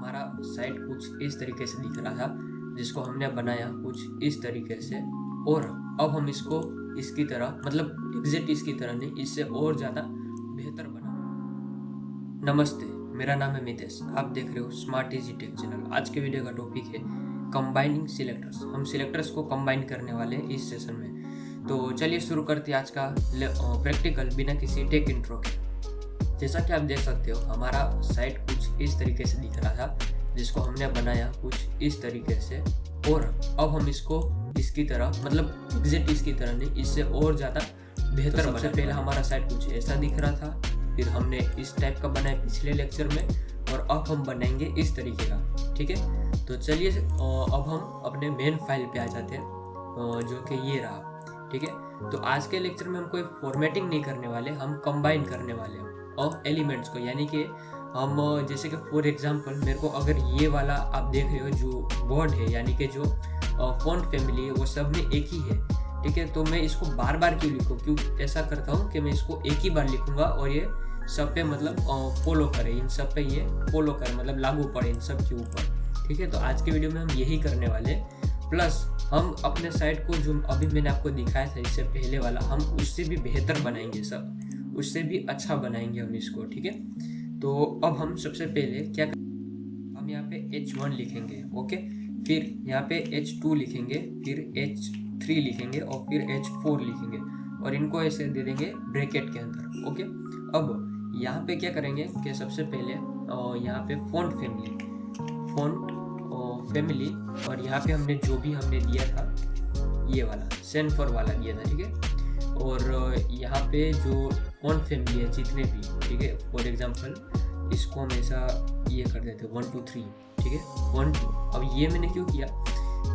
हमारा साइट कुछ इस तरीके से दिख रहा था, जिसको हमने बनाया कुछ इस तरीके से, और अब हम इसको इसकी तरह मतलब एग्जैक्ट इसकी तरह नहीं, इससे और ज़्यादा बेहतर बना। नमस्ते, मेरा नाम है मितेश। आप देख रहे हो स्मार्ट इजी टेक चैनल। आज के वीडियो का टॉपिक है कंबाइनिंग सिलेक्टर्स। हम सिलेक्टर्स को कंबाइन करने वाले हैं इस सेशन में। तो चलिए शुरू करते हैं आज का प्रैक्टिकल बिना किसी टेक इंट्रो के। जैसा कि आप देख सकते हो, हमारा साइट कुछ इस तरीके से दिख रहा था, जिसको हमने बनाया कुछ इस तरीके से, और अब हम इसको इसकी तरह मतलब एग्जैक्ट इसकी तरह नहीं, इससे और ज़्यादा बेहतर। सबसे पहले हमारा साइट कुछ ऐसा दिख रहा था, फिर हमने इस टाइप का बनाया पिछले लेक्चर में, और अब हम बनाएंगे इस तरीके का। ठीक है, तो चलिए अब हम अपने मेन फाइल पे आ जाते हैं, जो कि ये रहा। ठीक है, तो आज के लेक्चर में हम कोई फॉर्मेटिंग नहीं करने वाले, हम कंबाइन करने वाले हैं और एलिमेंट्स को, यानी कि हम जैसे कि फॉर एग्जांपल मेरे को अगर ये वाला आप देख रहे हो जो बोर्ड है, यानी कि जो फॉन्ट फैमिली है, वो सब में एक ही है। ठीक है, तो मैं इसको बार बार क्यों लिखूँ? क्यों ऐसा करता हूँ कि मैं इसको एक ही बार लिखूंगा और ये सब पे मतलब फॉलो करे, इन सब पे ये फॉलो करे, मतलब लागू पड़े इन सब के ऊपर। ठीक है, तो आज के वीडियो में हम यही करने वाले हैं। प्लस हम अपने साइट को जो अभी मैंने आपको दिखाया था इससे पहले वाला, हम उससे भी बेहतर बनाएंगे, सब उससे भी अच्छा बनाएंगे हम इसको। ठीक है, तो अब हम सबसे पहले क्या हम यहाँ पे H1 लिखेंगे, ओके, फिर यहाँ पे H2 लिखेंगे, फिर H3 लिखेंगे और फिर H4 लिखेंगे, और इनको ऐसे दे देंगे ब्रैकेट के अंदर। ओके, अब यहाँ पे क्या करेंगे कि सबसे पहले यहाँ पे फॉन्ट फैमिली, और यहाँ पे हमने जो भी हमने दिया था ये वाला सेंफर वाला दिया था। ठीक है, और यहाँ पे जो फॉन्ट फैमिली है जितने भी, ठीक है, फॉर एग्जांपल इसको हम ऐसा ये कर देते 1 2 3। ठीक है, 1 2। अब ये मैंने क्यों किया?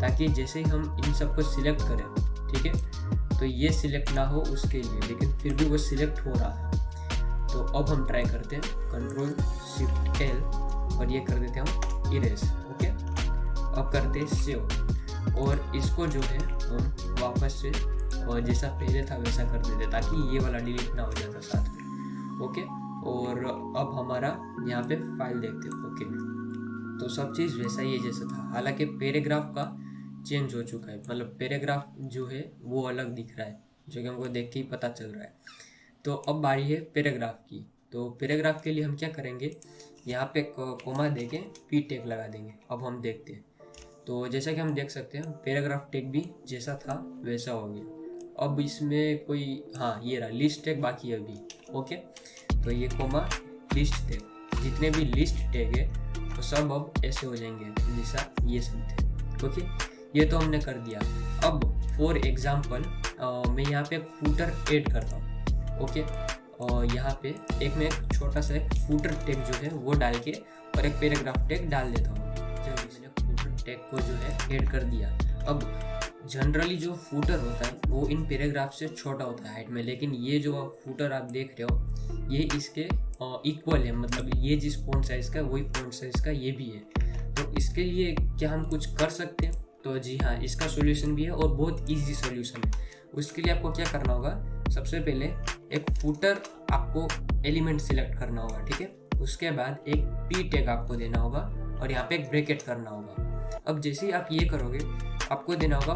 ताकि जैसे ही हम इन सबको सिलेक्ट करें, ठीक है, तो ये सिलेक्ट ना हो उसके लिए, लेकिन फिर भी वो सिलेक्ट हो रहा है। तो अब हम ट्राई करते हैं Ctrl+Shift+L और ये कर देते हैं हम इरेज। ओके, अब करते हैं सेव, और इसको जो है हम वापस से और जैसा पहले था वैसा कर देते, ताकि ये वाला डिलीट ना हो जाता साथ में। ओके, और अब हमारा यहाँ पे फाइल देखते हो। ओके, तो सब चीज़ वैसा ही है जैसा था, हालांकि पैराग्राफ का चेंज हो चुका है, मतलब पैराग्राफ जो है वो अलग दिख रहा है, जो कि हमको देख के ही पता चल रहा है। तो अब बारी है पैराग्राफ की। तो पैराग्राफ के लिए हम क्या करेंगे, यहाँ पे कोमा देके पी टैग लगा देंगे। अब हम देखते हैं, तो जैसा कि हम देख सकते हैं पैराग्राफ टैग भी जैसा था वैसा हो गया। अब इसमें कोई, हाँ ये रहा लिस्ट टैग बाकी है अभी। ओके, तो ये कोमा लिस्ट टैग, जितने भी लिस्ट टैग है तो सब अब ऐसे हो जाएंगे जैसा ये सब थे। ओके, ये तो हमने कर दिया। अब फॉर एग्जांपल मैं यहाँ पे एक फूटर ऐड करता हूँ। ओके, और यहाँ पे मैं एक छोटा सा एक फूटर टैग जो है वो डाल के और एक पैराग्राफ टैग डाल देता हूँ। जब मैंने फूटर टैग को जो है ऐड कर दिया, अब जनरली जो फूटर होता है वो इन पैराग्राफ से छोटा होता है हाइट में, लेकिन ये जो फूटर आप देख रहे हो ये इसके इक्वल है, मतलब ये जिस फॉन्ट साइज का वही फॉन्ट साइज का ये भी है। तो इसके लिए क्या हम कुछ कर सकते हैं? तो जी हाँ, इसका सॉल्यूशन भी है और बहुत इजी सॉल्यूशन है। उसके लिए आपको क्या करना होगा, सबसे पहले एक फूटर आपको एलिमेंट सिलेक्ट करना होगा। ठीक है, उसके बाद एक पी टैग आपको देना होगा और यहाँ पे एक ब्रैकेट करना होगा। अब जैसे ही आप ये करोगे आपको देना होगा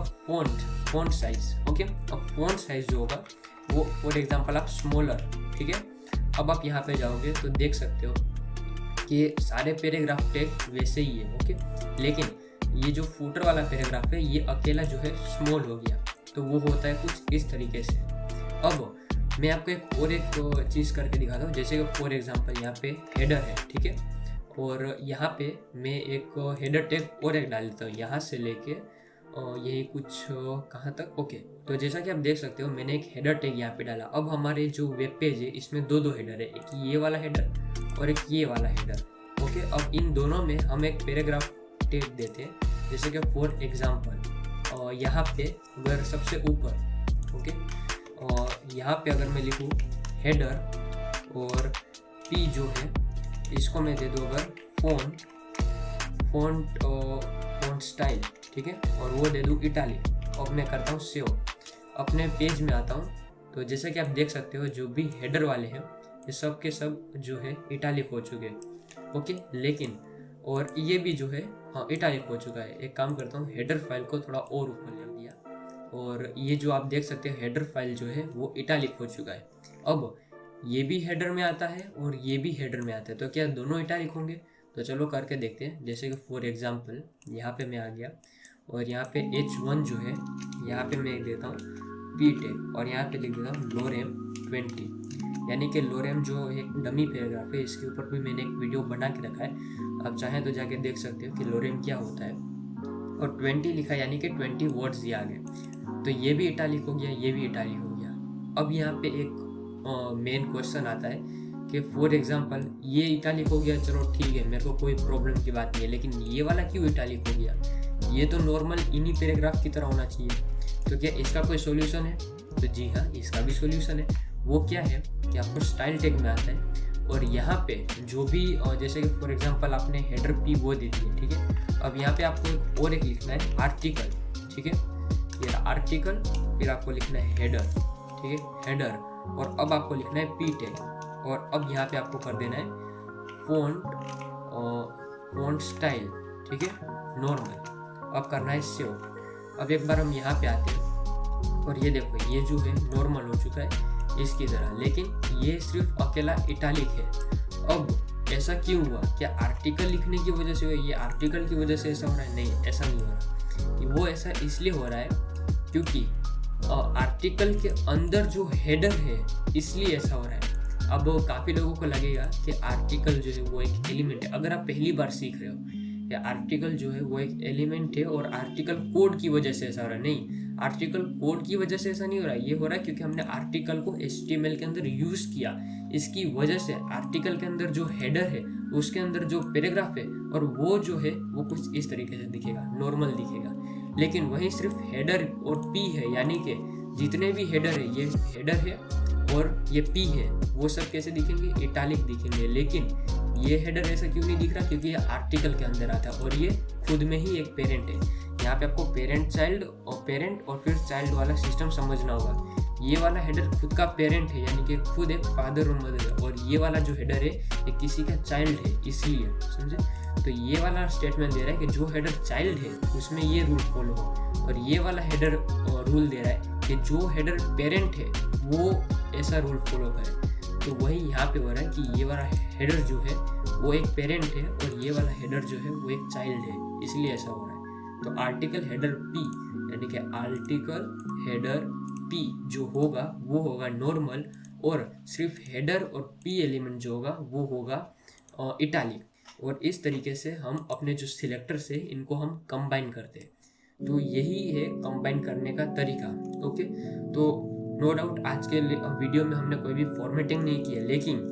फॉन्ट साइज। ओके, अब फॉन्ट साइज जो होगा वो फॉर एग्जांपल आप स्मॉलर। ठीक है, अब आप यहाँ पे जाओगे तो देख सकते हो कि सारे पैराग्राफ टैग वैसे ही है। ओके, लेकिन ये जो फूटर वाला पैराग्राफ है ये अकेला जो है स्मॉल हो गया, तो वो होता है कुछ इस तरीके से। अब मैं आपको एक चीज़ करके दिखाता हूँ, जैसे कि फॉर एग्जांपल यहाँ पे हेडर है। ठीक है, और यहाँ पे मैं एक हेडर टैग और एक डाल देता हूँ, यहाँ से लेके यही कुछ कहाँ तक। ओके, तो जैसा कि आप देख सकते हो मैंने एक हेडर टैग यहाँ पे डाला। अब हमारे जो वेब पेज है इसमें दो हेडर है, एक ये वाला हेडर और एक ये वाला हेडर। ओके, अब इन दोनों में हम एक पैराग्राफ टैग देते हैं, जैसे कि फॉर एग्जांपल यहाँ पे अगर सबसे ऊपर, ओके, और यहाँ पे अगर मैं लिखूँ हेडर और पी जो है इसको मैं दे दूँ अगर फॉन्ट स्टाइल। ठीक है, और वो दे दूँ इटालिक। अब मैं करता हूँ सेव, अपने पेज में आता हूँ, तो जैसे कि आप देख सकते हो जो भी हेडर वाले हैं ये सब के सब जो है इटालिक हो चुके हैं। ओके, लेकिन और ये भी जो है हाँ इटालिक हो चुका है। एक काम करता हूँ, हेडर फाइल को थोड़ा और ऊपर ले दिया और ये जो आप देख सकते हैं हेडर फाइल जो है वो इटालिक हो चुका है। अब ये भी हेडर में आता है और ये भी हेडर में आता है, तो क्या दोनों इटालिक होंगे? तो चलो करके देखते हैं। जैसे कि फॉर एग्जांपल यहाँ पे मैं आ गया और यहाँ पे H1 जो है यहाँ पे मैं देता हूँ पी टैग और यहाँ पे लिख देता हूँ लोरेम 20, यानी कि लोरेम जो एक डमी पैराग्राफ है, इसके ऊपर भी मैंने एक वीडियो बना के रखा है, आप चाहें तो जाके देख सकते हो कि लोरेम क्या होता है। और 20 लिखा यानी कि 20 वर्ड्स ये आ गए, तो ये भी इटालिक हो गया, ये भी इटालिक हो गया। अब यहाँ पे एक मेन क्वेश्चन आता है कि फॉर एग्जांपल ये इटालिक हो गया, चलो ठीक है, मेरे को कोई प्रॉब्लम की बात नहीं है, लेकिन ये वाला क्यों इटालिक हो गया? ये तो नॉर्मल इन्हीं पैराग्राफ की तरह होना चाहिए। तो क्या इसका कोई सॉल्यूशन है? तो जी हाँ, इसका भी सॉल्यूशन है। वो क्या है कि आपको स्टाइल टैग में आता है और यहाँ पे जो भी जैसे कि फॉर एग्जांपल आपने हेडर पी वो दे दी है, ठीक है। अब यहाँ पे आपको एक लिखना है आर्टिकल, ठीक है, फिर आर्टिकल, फिर आपको लिखना है हेडर, ठीक है, हेडर, और अब आपको लिखना है पी टैग और अब यहाँ पे आपको कर देना है फॉन्ट स्टाइल, ठीक है, नॉर्मल। अब करना है सेव। अब एक बार हम यहाँ पे आते हैं और ये देखो ये जो है नॉर्मल हो चुका है इसकी तरह, लेकिन ये सिर्फ अकेला इटालिक है। अब ऐसा क्यों हुआ? क्या आर्टिकल लिखने की वजह से हुआ? ये आर्टिकल की वजह से ऐसा हो रहा है? नहीं, ऐसा नहीं हो रहा। वो ऐसा इसलिए हो रहा है क्योंकि आर्टिकल के अंदर जो हेडर है इसलिए ऐसा हो रहा है। अब काफ़ी लोगों को लगेगा कि आर्टिकल जो है वो एक एलिमेंट है। अगर आप पहली बार सीख रहे हो कि आर्टिकल जो है वो एक एलिमेंट है और आर्टिकल कोड की वजह से ऐसा हो रहा है, नहीं, आर्टिकल कोड की वजह से ऐसा नहीं हो रहा है। ये हो रहा है क्योंकि हमने आर्टिकल को HTML के अंदर यूज़ किया, इसकी वजह से आर्टिकल के अंदर जो हेडर है उसके अंदर जो पैराग्राफ है और वो जो है वो कुछ इस तरीके से दिखेगा, नॉर्मल दिखेगा। लेकिन वहीं सिर्फ हेडर और पी है, यानी कि जितने भी हेडर है, ये हेडर है और ये पी है, वो सब कैसे दिखेंगे? इटालिक दिखेंगे। लेकिन ये हेडर ऐसा क्यों नहीं दिख रहा? क्योंकि ये आर्टिकल के अंदर आता है और ये खुद में ही एक पेरेंट है। यहाँ पे आपको पेरेंट और फिर चाइल्ड वाला सिस्टम समझना होगा। ये वाला हेडर खुद का पेरेंट है, यानी कि खुद एक फादर और मदर है, और ये वाला जो हेडर है ये किसी का चाइल्ड है, इसलिए समझे। तो ये वाला स्टेटमेंट दे रहा है कि जो हेडर चाइल्ड है उसमें ये रूल फॉलो हो, और ये वाला हेडर रूल दे रहा है कि जो हेडर पेरेंट है वो ऐसा रूल फॉलो करे। तो वही यहाँ पे हो रहा है कि ये वाला हेडर जो है वो एक पेरेंट है और ये वाला हेडर जो है वो एक चाइल्ड है, इसलिए ऐसा हो रहा है। तो आर्टिकल हेडर पी, यानी कि आर्टिकल हेडर पी जो होगा वो होगा नॉर्मल, और सिर्फ हेडर और पी एलिमेंट जो होगा वो होगा इटालिक। और इस तरीके से हम अपने जो सिलेक्टर से इनको हम कंबाइन करते हैं। तो यही है कंबाइन करने का तरीका। ओके, तो नो डाउट आज के वीडियो में हमने कोई भी फॉर्मेटिंग नहीं की है, लेकिन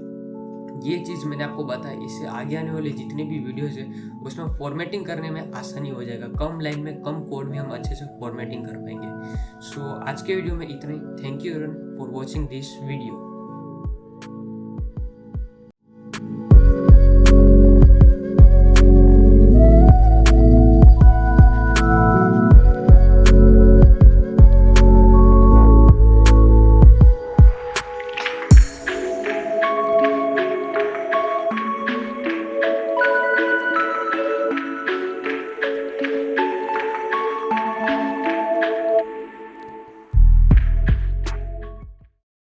ये चीज़ मैंने आपको बताया, इससे आगे आने वाले जितने भी वीडियोस है उसमें फॉर्मेटिंग करने में आसानी हो जाएगा। कम लाइन में कम कोड में हम अच्छे से फॉर्मेटिंग कर पाएंगे। सो आज के वीडियो में इतना ही। Thank you for watching this video.